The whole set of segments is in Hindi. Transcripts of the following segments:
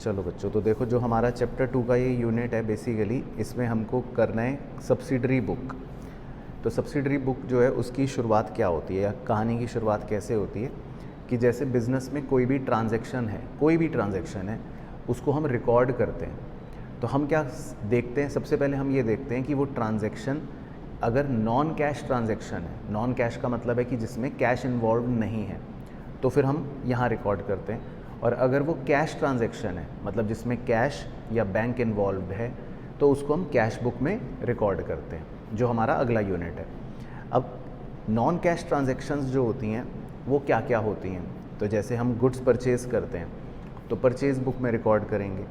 चलो बच्चों, तो देखो जो हमारा चैप्टर 2 का ये यूनिट है, बेसिकली इसमें हमको करना है सब्सिडरी बुक। तो सब्सिडरी बुक जो है उसकी शुरुआत क्या होती है या कहानी की शुरुआत कैसे होती है कि जैसे बिज़नेस में कोई भी ट्रांजैक्शन है उसको हम रिकॉर्ड करते हैं। तो हम क्या देखते हैं, सबसे पहले हम ये देखते हैं कि वो ट्रांजैक्शन अगर नॉन कैश ट्रांजैक्शन है, नॉन कैश का मतलब है कि जिसमें कैश इन्वॉल्व नहीं है, तो फिर हम यहाँ रिकॉर्ड करते हैं। और अगर वो कैश ट्रांजैक्शन है, मतलब जिसमें कैश या बैंक इन्वॉल्व है, तो उसको हम कैश बुक में रिकॉर्ड करते हैं, जो हमारा अगला यूनिट है। अब नॉन कैश ट्रांजैक्शंस जो होती हैं वो क्या क्या होती हैं, तो जैसे हम गुड्स परचेज़ करते हैं तो परचेज़ बुक में रिकॉर्ड करेंगे,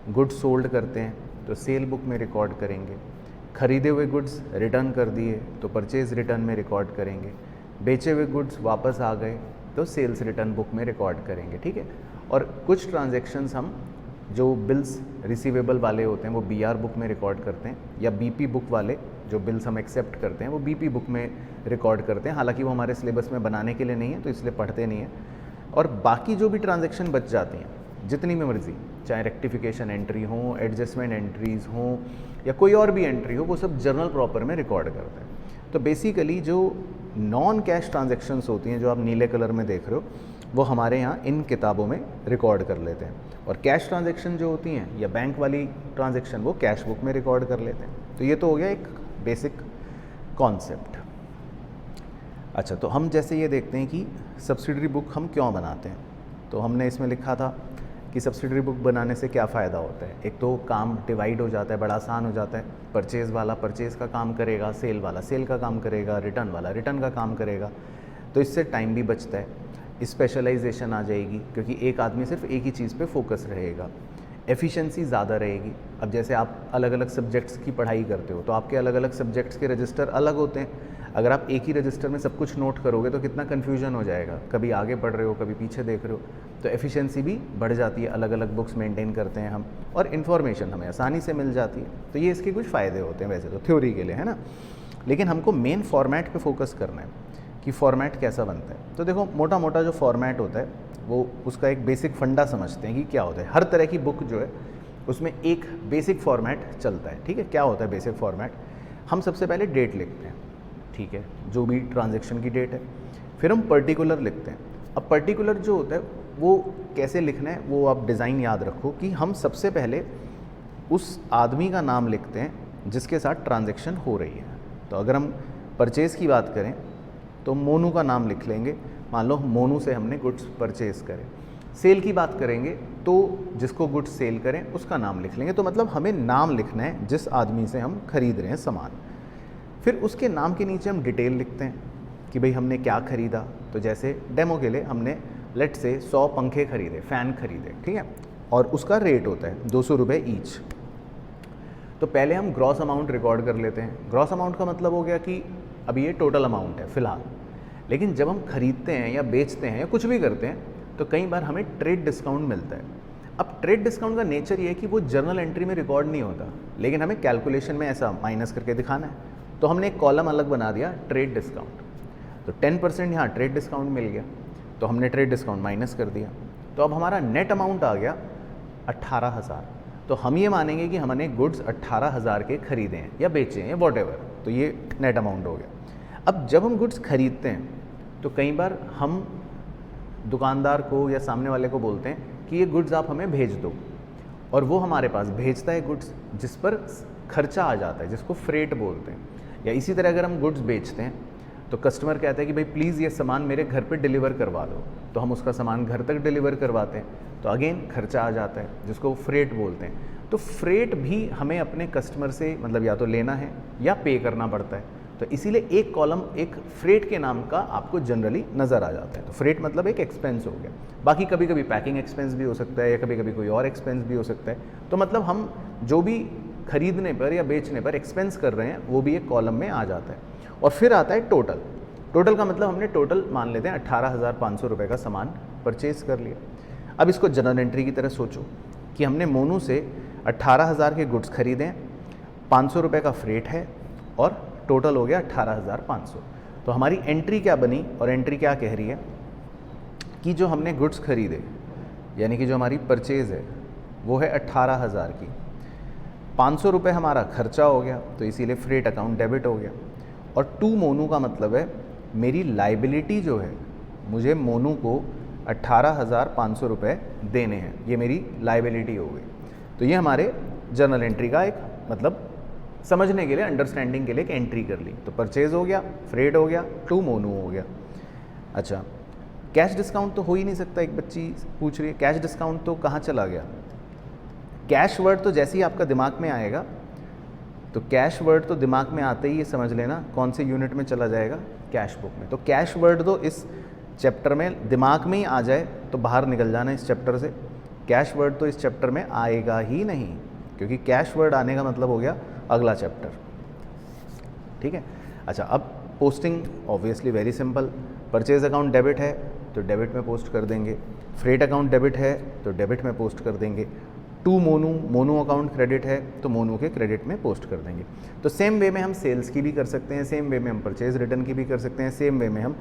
गुड्स सोल्ड करते हैं तो सेल बुक में रिकॉर्ड करेंगे, खरीदे हुए गुड्स रिटर्न कर दिए तो परचेज़ रिटर्न में रिकॉर्ड करेंगे, बेचे हुए गुड्स वापस आ गए तो सेल्स रिटर्न बुक में रिकॉर्ड करेंगे, ठीक है। और कुछ ट्रांजैक्शंस हम जो बिल्स रिसीवेबल वाले होते हैं वो बीआर बुक में रिकॉर्ड करते हैं, या बीपी बुक वाले जो बिल्स हम एक्सेप्ट करते हैं वो बीपी बुक में रिकॉर्ड करते हैं। हालांकि वो हमारे सिलेबस में बनाने के लिए नहीं है तो इसलिए पढ़ते नहीं हैं। और बाकी जो भी ट्रांजैक्शन बच जाती हैं, जितनी भी मर्जी, चाहे रेक्टिफिकेशन एंट्री हो, एडजस्टमेंट एंट्रीज़ हो या कोई और भी एंट्री हो, वो सब जर्नल प्रॉपर में रिकॉर्ड करते हैं। तो बेसिकली जो नॉन कैश ट्रांजैक्शंस होती हैं जो आप नीले कलर में देख रहे हो, वो हमारे यहाँ इन किताबों में रिकॉर्ड कर लेते हैं। और कैश ट्रांजैक्शन जो होती हैं या बैंक वाली ट्रांजैक्शन वो कैश बुक में रिकॉर्ड कर लेते हैं। तो ये तो हो गया एक बेसिक कॉन्सेप्ट। अच्छा, तो हम जैसे ये देखते हैं कि सब्सिडरी बुक हम क्यों बनाते हैं, तो हमने इसमें लिखा था कि सब्सिडरी बुक बनाने से क्या फ़ायदा होता है। एक तो काम डिवाइड हो जाता है, बड़ा आसान हो जाता है। परचेज़ वाला परचेज़ का काम करेगा, सेल वाला सेल का काम करेगा, रिटर्न वाला रिटर्न का काम करेगा, तो इससे टाइम भी बचता है। स्पेशलाइजेशन आ जाएगी क्योंकि एक आदमी सिर्फ एक ही चीज़ पे फोकस रहेगा। एफिशिएंसी ज़्यादा रहेगी। अब जैसे आप अलग अलग सब्जेक्ट्स की पढ़ाई करते हो तो आपके अलग अलग सब्जेक्ट्स के रजिस्टर अलग होते हैं। अगर आप एक ही रजिस्टर में सब कुछ नोट करोगे तो कितना कन्फ्यूजन हो जाएगा, कभी आगे पढ़ रहे हो कभी पीछे देख रहे हो। तो एफिशिएंसी भी बढ़ जाती है, अलग अलग बुक्स मेंटेन करते हैं हम, और इन्फॉर्मेशन हमें आसानी से मिल जाती है। तो ये इसके कुछ फ़ायदे होते हैं वैसे तो थ्योरी के लिए, है ना। लेकिन हमको मेन फॉर्मेट पे फोकस करना है कि फ़ॉर्मेट कैसा बनता है। तो देखो, मोटा मोटा जो फॉर्मेट होता है वो उसका एक बेसिक फंडा समझते हैं कि क्या होता है। हर तरह की बुक जो है उसमें एक बेसिक फॉर्मेट चलता है, ठीक है। क्या होता है बेसिक फॉर्मेट? हम सबसे पहले डेट लिखते हैं, ठीक है, जो भी ट्रांजैक्शन की डेट है। फिर हम पर्टिकुलर लिखते हैं। अब पर्टिकुलर जो होता है वो कैसे लिखना है, वो आप डिज़ाइन याद रखो कि हम सबसे पहले उस आदमी का नाम लिखते हैं जिसके साथ ट्रांजैक्शन हो रही है। तो अगर हम परचेज़ की बात करें तो मोनू का नाम लिख लेंगे, मान लो मोनू से हमने गुड्स परचेज़ करें। सेल की बात करेंगे तो जिसको गुड्स सेल करें उसका नाम लिख लेंगे। तो मतलब हमें नाम लिखना है जिस आदमी से हम खरीद रहे हैं सामान। फिर उसके नाम के नीचे हम डिटेल लिखते हैं कि भाई हमने क्या खरीदा। तो जैसे डेमो के लिए हमने लेट से 100 पंखे खरीदे, फ़ैन खरीदे, ठीक है, और उसका रेट होता है 200 रुपये ईच। तो पहले हम ग्रॉस अमाउंट रिकॉर्ड कर लेते हैं। ग्रॉस अमाउंट का मतलब हो गया कि अभी ये टोटल अमाउंट है फ़िलहाल। लेकिन जब हम खरीदते हैं या बेचते हैं या कुछ भी करते हैं तो कई बार हमें ट्रेड डिस्काउंट मिलता है। अब ट्रेड डिस्काउंट का नेचर ये है कि वो जर्नल एंट्री में रिकॉर्ड नहीं होता, लेकिन हमें कैलकुलेशन में ऐसा माइनस करके दिखाना है। तो हमने एक कॉलम अलग बना दिया, ट्रेड डिस्काउंट। तो 10% यहाँ ट्रेड डिस्काउंट मिल गया, तो हमने ट्रेड डिस्काउंट माइनस कर दिया। तो अब हमारा नेट अमाउंट आ गया 18,000। तो हम ये मानेंगे कि हमने गुड्स 18,000 के खरीदे हैं या बेचे हैं या वॉटेवर, तो ये नेट अमाउंट हो गया। अब जब हम गुड्स खरीदते हैं तो कई बार हम दुकानदार को या सामने वाले को बोलते हैं कि ये गुड्स आप हमें भेज दो, और वो हमारे पास भेजता है गुड्स जिस पर खर्चा आ जाता है, जिसको फ्रेट बोलते हैं। या इसी तरह अगर हम गुड्स बेचते हैं तो कस्टमर कहता है कि भाई प्लीज़ ये सामान मेरे घर पे डिलीवर करवा दो, तो हम उसका सामान घर तक डिलीवर करवाते हैं, तो अगेन खर्चा आ जाता है जिसको फ्रेट बोलते हैं। तो फ्रेट भी हमें अपने कस्टमर से मतलब या तो लेना है या पे करना पड़ता है। तो इसीलिए एक कॉलम एक फ्रेट के नाम का आपको जनरली नज़र आ जाता है। तो फ्रेट मतलब एक एक्सपेंस हो गया। बाकी कभी कभी पैकिंग एक्सपेंस भी हो सकता है या कभी कभी कोई और एक्सपेंस भी हो सकता है। तो मतलब हम जो भी खरीदने पर या बेचने पर एक्सपेंस कर रहे हैं वो भी एक कॉलम में आ जाता है। और फिर आता है टोटल। टोटल का मतलब हमने टोटल मान लेते हैं 18,500 रुपये का सामान परचेज़ कर लिया। अब इसको जनरल एंट्री की तरह सोचो कि हमने मोनू से 18,000 के गुड्स खरीदे हैं, 500 रुपये का फ्रेट है और टोटल हो गया 18,500। तो हमारी एंट्री क्या बनी, और एंट्री क्या कह रही है कि जो हमने गुड्स खरीदे यानी कि जो हमारी परचेज़ है वो है 18,000 की। 500 रुपये हमारा खर्चा हो गया, तो इसीलिए फ्रेट अकाउंट डेबिट हो गया। और टू मोनू का मतलब है मेरी लाइबिलिटी जो है, मुझे मोनू को 18,500 रुपये देने हैं, ये मेरी लाइबिलिटी हो गई। तो ये हमारे जर्नल एंट्री का एक मतलब समझने के लिए, अंडरस्टैंडिंग के लिए एक एंट्री कर ली। तो परचेज हो गया, फ्रेट हो गया, टू मोनू हो गया। अच्छा, कैश डिस्काउंट तो हो ही नहीं सकता, एक बच्ची पूछ रही है कैश डिस्काउंट तो कहाँ चला गया। कैश वर्ड तो जैसे ही आपका दिमाग में आएगा, तो कैश वर्ड तो दिमाग में आते ही ये समझ लेना कौन से यूनिट में चला जाएगा, कैश बुक में। तो कैश वर्ड तो इस चैप्टर में दिमाग में ही आ जाए तो बाहर निकल जाना इस चैप्टर से। कैश वर्ड तो इस चैप्टर में आएगा ही नहीं, क्योंकि कैश वर्ड आने का मतलब हो गया अगला चैप्टर। ठीक है। अच्छा, अब posting obviously very simple. Purchase account debit है तो डेबिट में पोस्ट कर देंगे, फ्रेट अकाउंट डेबिट है तो डेबिट में पोस्ट कर देंगे, टू मोनू अकाउंट क्रेडिट है तो मोनू के क्रेडिट में पोस्ट कर देंगे। तो सेम वे में हम सेल्स की भी कर सकते हैं, सेम वे में हम परचेज रिटर्न की भी कर सकते हैं, सेम वे में हम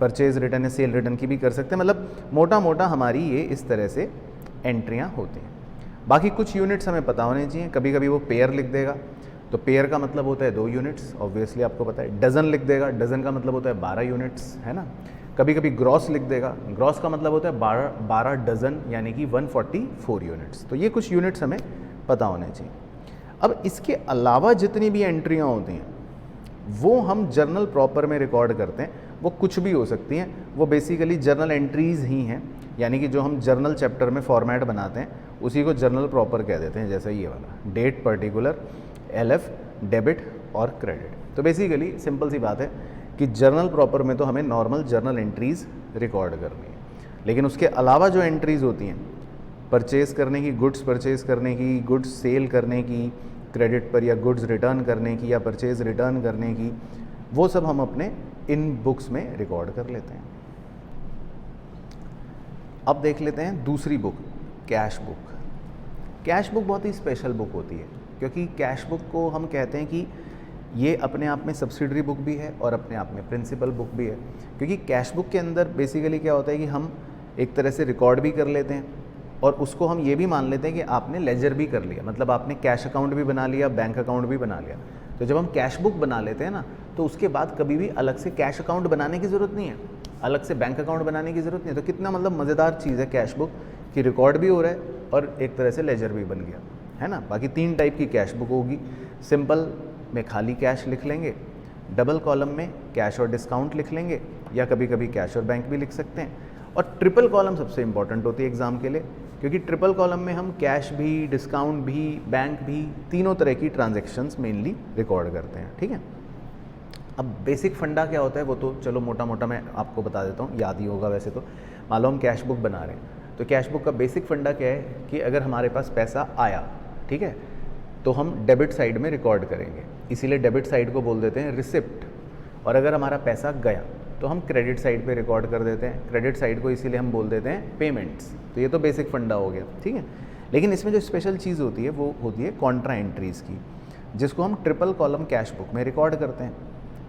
परचेज रिटर्न या सेल रिटर्न की भी कर सकते हैं। मतलब मोटा मोटा हमारी ये इस तरह से एंट्रियाँ होती हैं। बाकी कुछ यूनिट्स हमें पता होने चाहिए। कभी कभी वो पेयर लिख देगा, तो पेयर का मतलब होता है 2 यूनिट्स, ऑब्वियसली आपको पता है। डजन लिख देगा, डजन का मतलब होता है 12 यूनिट्स, है ना। कभी कभी ग्रॉस लिख देगा, ग्रॉस का मतलब होता है 12 डजन, यानी कि 144 यूनिट्स। तो ये कुछ यूनिट्स हमें पता होने चाहिए। अब इसके अलावा जितनी भी एंट्रियाँ होती हैं वो हम जर्नल प्रॉपर में रिकॉर्ड करते हैं। वो कुछ भी हो सकती हैं, वो बेसिकली जर्नल एंट्रीज़ ही हैं, यानी कि जो हम जर्नल चैप्टर में फॉर्मेट बनाते हैं उसी को जर्नल प्रॉपर कह देते हैं। जैसे ये वाला डेट, पर्टिकुलर, एलएफ, डेबिट और क्रेडिट। तो बेसिकली सिंपल सी बात है कि जर्नल प्रॉपर में तो हमें नॉर्मल जर्नल एंट्रीज़ रिकॉर्ड करनी है, लेकिन उसके अलावा जो एंट्रीज़ होती हैं परचेज़ करने की, गुड्स परचेज़ करने की, गुड्स सेल करने की क्रेडिट पर, या गुड्स रिटर्न करने की, या परचेज़ रिटर्न करने की, वो सब हम अपने इन बुक्स में रिकॉर्ड कर लेते हैं। अब देख लेते हैं दूसरी book, cash book. Cash book बहुत ही स्पेशल बुक होती है, क्योंकि कैश बुक को हम कहते हैं कि ये अपने आप में सब्सिडरी बुक भी है और अपने आप में प्रिंसिपल बुक भी है। क्योंकि कैश बुक के अंदर बेसिकली क्या होता है कि हम एक तरह से रिकॉर्ड भी कर लेते हैं और उसको हम ये भी मान लेते हैं कि आपने लेजर भी कर लिया, मतलब आपने कैश अकाउंट भी बना लिया, बैंक अकाउंट भी बना लिया। तो जब हम कैश बुक बना लेते हैं ना, तो उसके बाद कभी भी अलग से कैश अकाउंट बनाने की ज़रूरत नहीं है, अलग से बैंक अकाउंट बनाने की ज़रूरत नहीं है। तो कितना मतलब मज़ेदार चीज़ है कैश बुक, कि रिकॉर्ड भी हो रहा है और एक तरह से लेजर भी बन गया, है ना। बाकी 3 टाइप की कैश बुक होगी। सिंपल में खाली कैश लिख लेंगे, डबल कॉलम में कैश और डिस्काउंट लिख लेंगे, या कभी कभी कैश और बैंक भी लिख सकते हैं। और ट्रिपल कॉलम सबसे इंपॉर्टेंट होती है एग्ज़ाम के लिए, क्योंकि ट्रिपल कॉलम में हम कैश भी, डिस्काउंट भी, बैंक भी, तीनों तरह की ट्रांजैक्शंस मेनली रिकॉर्ड करते हैं। ठीक है। अब बेसिक फंडा क्या होता है वो तो चलो मोटा मोटा मैं आपको बता देता हूँ, याद ही होगा वैसे तो। मान लो हम कैश बुक बना रहे हैं, तो कैश बुक का बेसिक फंडा क्या है कि अगर हमारे पास पैसा आया, ठीक है, तो हम डेबिट साइड में रिकॉर्ड करेंगे, इसीलिए डेबिट साइड को बोल देते हैं रिसिप्ट। और अगर हमारा पैसा गया तो हम क्रेडिट साइड पे रिकॉर्ड कर देते हैं, क्रेडिट साइड को इसीलिए हम बोल देते हैं पेमेंट्स। तो ये तो बेसिक फंडा हो गया, ठीक है। लेकिन इसमें जो स्पेशल चीज़ होती है वो होती है कॉन्ट्रा एंट्रीज़ की, जिसको हम ट्रिपल कॉलम कैश बुक में रिकॉर्ड करते हैं।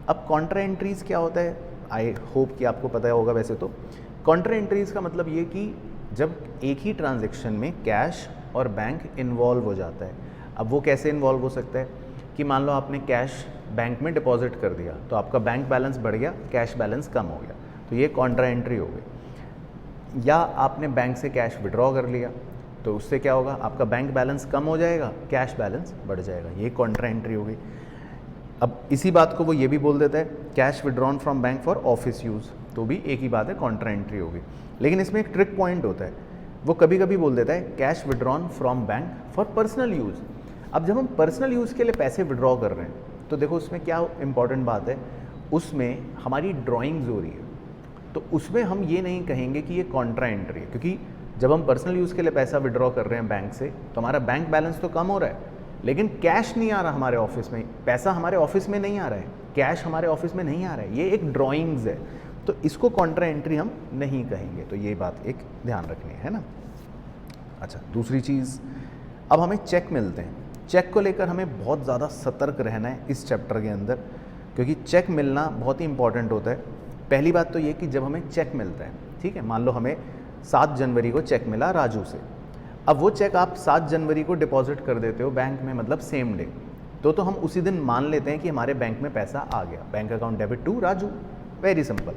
अब कॉन्ट्रा एंट्रीज़ क्या होता है, आई होप कि आपको पता होगा वैसे तो। कॉन्ट्रा एंट्रीज़ का मतलब ये कि जब एक ही ट्रांजेक्शन में कैश और बैंक इन्वॉल्व हो जाता है। अब वो कैसे इन्वॉल्व हो सकता है कि मान लो आपने कैश बैंक में डिपॉजिट कर दिया, तो आपका बैंक बैलेंस बढ़ गया, कैश बैलेंस कम हो गया, तो ये कॉन्ट्रा एंट्री हो गई। या आपने बैंक से कैश विड्रॉ कर लिया, तो उससे क्या होगा, आपका बैंक बैलेंस कम हो जाएगा, कैश बैलेंस बढ़ जाएगा, ये कॉन्ट्रा एंट्री हो गई। अब इसी बात को वो ये भी बोल देता है cash withdrawn from bank for office use, तो भी एक ही बात है, कॉन्ट्रा एंट्री हो गई। लेकिन इसमें एक ट्रिक पॉइंट होता है, वो कभी कभी बोल देता है cash withdrawn from bank for personal use. अब जब हम पर्सनल यूज़ के लिए पैसे विड्रॉ कर रहे हैं, तो देखो उसमें क्या इंपॉर्टेंट बात है, उसमें हमारी ड्राइंग्स हो रही है, तो उसमें हम ये नहीं कहेंगे कि ये कॉन्ट्रा एंट्री है, क्योंकि जब हम पर्सनल यूज़ के लिए पैसा विड्रॉ कर रहे हैं बैंक से, तो हमारा बैंक बैलेंस तो कम हो रहा है, लेकिन कैश नहीं आ रहा हमारे ऑफिस में, पैसा हमारे ऑफिस में नहीं आ रहा है, कैश हमारे ऑफिस में नहीं आ रहा है, ये एक ड्राइंग्स है, तो इसको कॉन्ट्रा एंट्री हम नहीं कहेंगे। तो ये बात एक ध्यान रखनी है ना। अच्छा, दूसरी चीज़, अब हमें चेक मिलते हैं। चेक को लेकर हमें बहुत ज़्यादा सतर्क रहना है इस चैप्टर के अंदर, क्योंकि चेक मिलना बहुत ही इंपॉर्टेंट होता है। पहली बात तो ये कि जब हमें चेक मिलता है, ठीक है, मान लो हमें 7 जनवरी को चेक मिला राजू से। अब वो चेक आप 7 जनवरी को डिपॉजिट कर देते हो बैंक में, मतलब सेम डे, तो हम उसी दिन मान लेते हैं कि हमारे बैंक में पैसा आ गया, bank account debit to Raju, very simple.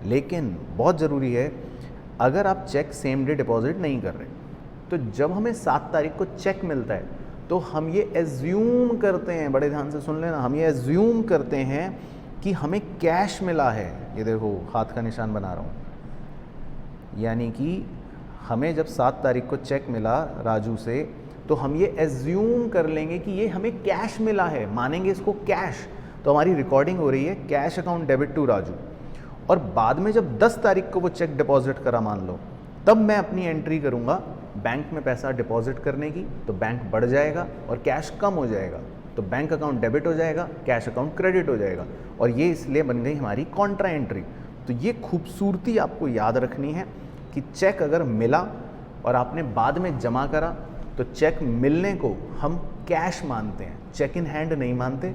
लेकिन बहुत ज़रूरी है, अगर आप चेक सेम डे डिपॉजिट नहीं कर रहे, तो जब हमें 7 तारीख को चेक मिलता है तो हम ये एज्यूम करते हैं, बड़े ध्यान से सुन लेना, हम ये एज्यूम करते हैं कि हमें कैश मिला है। ये देखो हाथ का निशान बना रहा हूँ, यानी कि हमें जब 7 तारीख को चेक मिला राजू से, तो हम ये एज्यूम कर लेंगे कि ये हमें कैश मिला है, मानेंगे इसको कैश। तो हमारी रिकॉर्डिंग हो रही है cash account debit to Raju. और बाद में जब 10 तारीख को वो चेक डिपॉजिट करा मान लो, तब मैं अपनी एंट्री करूँगा बैंक में पैसा डिपॉजिट करने की, तो बैंक बढ़ जाएगा और कैश कम हो जाएगा, तो बैंक अकाउंट डेबिट हो जाएगा, कैश अकाउंट क्रेडिट हो जाएगा, और ये इसलिए बन गई हमारी कॉन्ट्रा एंट्री। तो ये खूबसूरती आपको याद रखनी है कि चेक अगर मिला और आपने बाद में जमा करा, तो चेक मिलने को हम कैश मानते हैं, चेक इन हैंड नहीं मानते।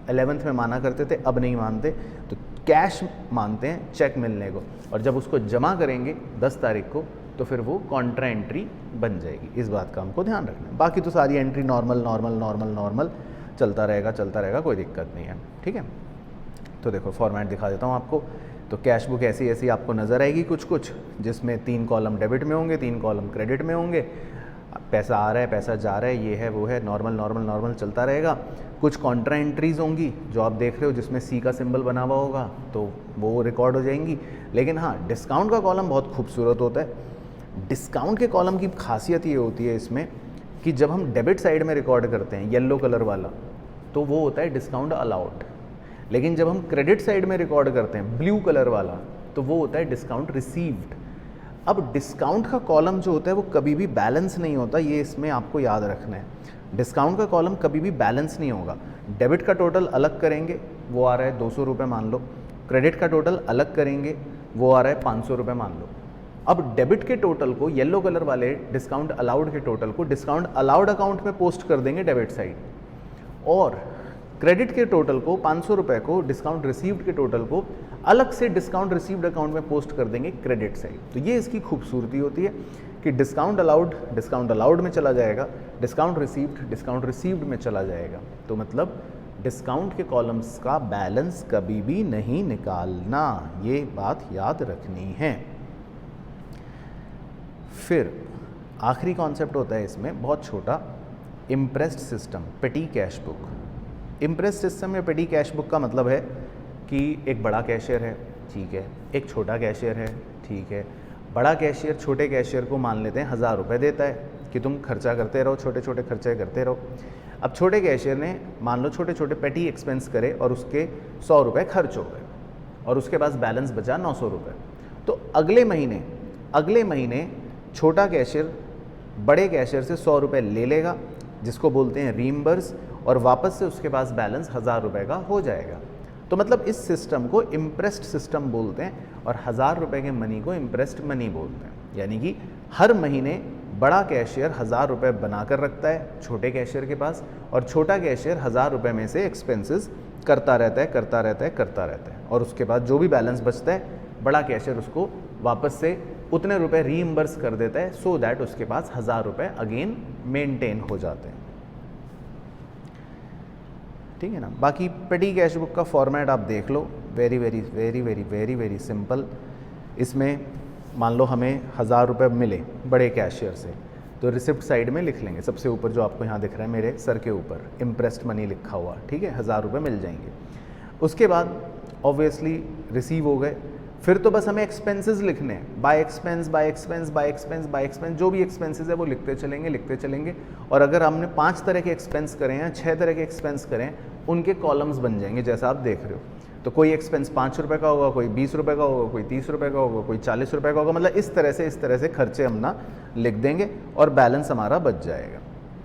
11th में माना करते थे, अब नहीं मानते, तो कैश मानते हैं चेक मिलने को। और जब उसको जमा करेंगे 10 तारीख को, तो फिर वो कॉन्ट्रा एंट्री बन जाएगी। इस बात का हमको ध्यान रखना है। बाकी तो सारी entry normal normal normal normal चलता रहेगा, कोई दिक्कत नहीं है, ठीक है। तो देखो फॉर्मेट दिखा देता हूँ आपको। तो कैश बुक ऐसी ऐसी आपको नज़र आएगी कुछ, जिसमें 3 कॉलम डेबिट में होंगे, 3 कॉलम क्रेडिट में होंगे। पैसा आ रहा है, पैसा जा रहा है, ये है वो है, नॉर्मल नॉर्मल नॉर्मल चलता रहेगा। कुछ कॉन्ट्रा एंट्रीज होंगी जो आप देख रहे हो, जिसमें सी का सिंबल बना हुआ होगा, तो वो रिकॉर्ड हो जाएंगी। लेकिन हाँ, डिस्काउंट का कॉलम बहुत खूबसूरत होता है। डिस्काउंट के कॉलम की खासियत ये होती है इसमें कि जब हम डेबिट साइड में रिकॉर्ड करते हैं येलो कलर वाला, तो वो होता है डिस्काउंट अलाउड। लेकिन जब हम क्रेडिट साइड में रिकॉर्ड करते हैं ब्लू कलर वाला, तो वो होता है डिस्काउंट रिसीव्ड। अब डिस्काउंट का कॉलम जो होता है वो कभी भी बैलेंस नहीं होता, ये इसमें आपको याद रखना है। डिस्काउंट का कॉलम कभी भी बैलेंस नहीं होगा। डेबिट का टोटल अलग करेंगे, वो आ रहा है 200 रुपये मान लो। क्रेडिट का टोटल अलग करेंगे, वो आ रहा है 500 रुपये मान लो। अब डेबिट के टोटल को, येलो कलर वाले डिस्काउंट अलाउड के टोटल को डिस्काउंट अलाउड अकाउंट में पोस्ट कर देंगे डेबिट साइड, और क्रेडिट के टोटल को 500 रुपये को, डिस्काउंट रिसीव्ड के टोटल को अलग से डिस्काउंट रिसीव्ड अकाउंट में पोस्ट कर देंगे क्रेडिट साइड। तो ये इसकी खूबसूरती होती है कि डिस्काउंट अलाउड में चला जाएगा, डिस्काउंट रिसीव्ड में चला जाएगा। तो मतलब डिस्काउंट के कॉलम्स का बैलेंस कभी भी नहीं निकालना, ये बात याद रखनी है। फिर आखिरी कॉन्सेप्ट होता है इसमें बहुत छोटा, इम्प्रेस्ड सिस्टम, पेटी कैश बुक। इम्प्रेस्ड सिस्टम या पेटी कैश बुक का मतलब है कि एक बड़ा कैशियर है, ठीक है, एक छोटा कैशियर है, ठीक है। बड़ा कैशियर छोटे कैशियर को मान लेते हैं 1000 रुपये देता है कि तुम खर्चा करते रहो, छोटे छोटे खर्चे करते रहो। अब छोटे कैशियर ने मान लो छोटे छोटे पेटी एक्सपेंस करे और उसके 100 रुपये खर्च हो गए और उसके पास बैलेंस बचा 900 रुपये। तो अगले महीने छोटा कैशियर बड़े कैशियर से 100 रुपये ले लेगा, जिसको बोलते हैं रीइंबर्स, और वापस से उसके पास बैलेंस 1000 रुपये का हो जाएगा। तो मतलब इस सिस्टम को इम्प्रेस्ड सिस्टम बोलते हैं, और 1000 रुपये के मनी को इम्प्रेस्ड मनी बोलते हैं। यानी कि हर महीने बड़ा कैशियर 1000 रुपये बना कर रखता है छोटे कैशियर के पास, और छोटा कैशियर 1000 रुपये में से एक्सपेंसेस करता रहता है, और उसके बाद जो भी बैलेंस बचता है बड़ा कैशियर उसको वापस से उतने रुपए रीइंबर्स कर देता है, सो दैट उसके पास 1000 रुपये अगेन मेंटेन हो जाते हैं, ठीक है ना। बाकी पेटी कैश बुक का फॉर्मेट आप देख लो, very very very very very very simple. इसमें मान लो हमें 1000 रुपये मिले बड़े कैशियर से, तो रिसिप्ट साइड में लिख लेंगे, सबसे ऊपर जो आपको यहाँ दिख रहा है मेरे सर के ऊपर इम्प्रेस्ड मनी लिखा हुआ, ठीक है, 1000 रुपये मिल जाएंगे। उसके बाद ऑब्वियसली रिसीव हो गए, फिर तो बस हमें एक्सपेंसेस लिखने हैं, बाय एक्सपेंस, जो भी एक्सपेंसेस है वो लिखते चलेंगे। और अगर हमने 5 तरह के एक्सपेंस करें या 6 तरह के एक्सपेंस करें, उनके कॉलम्स बन जाएंगे जैसा आप देख रहे हो। तो कोई एक्सपेंस 5 रुपये का होगा, कोई 20 रुपये का होगा, कोई 30 रुपये का होगा, कोई 40 रुपये का होगा, मतलब इस तरह से खर्चे हम ना लिख देंगे और बैलेंस हमारा बच जाएगा।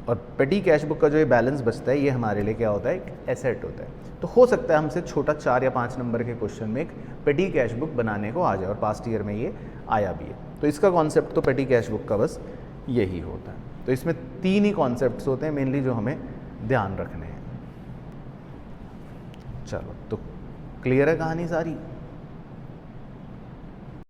और पेटी कैश बुक का जो ये बैलेंस बचता है, ये हमारे लिए क्या होता है, एक एसेट होता है। तो हो सकता है हमसे छोटा 4 या 5 नंबर के क्वेश्चन में एक पेटी कैश बुक बनाने को आ जाए, और पास्ट ईयर में ये आया भी है। तो इसका कॉन्सेप्ट तो पेटी कैश बुक का बस यही होता है। तो इसमें 3 ही कॉन्सेप्ट्स होते हैं मेनली जो हमें ध्यान रखने हैं। चलो, तो क्लियर है कहानी सारी।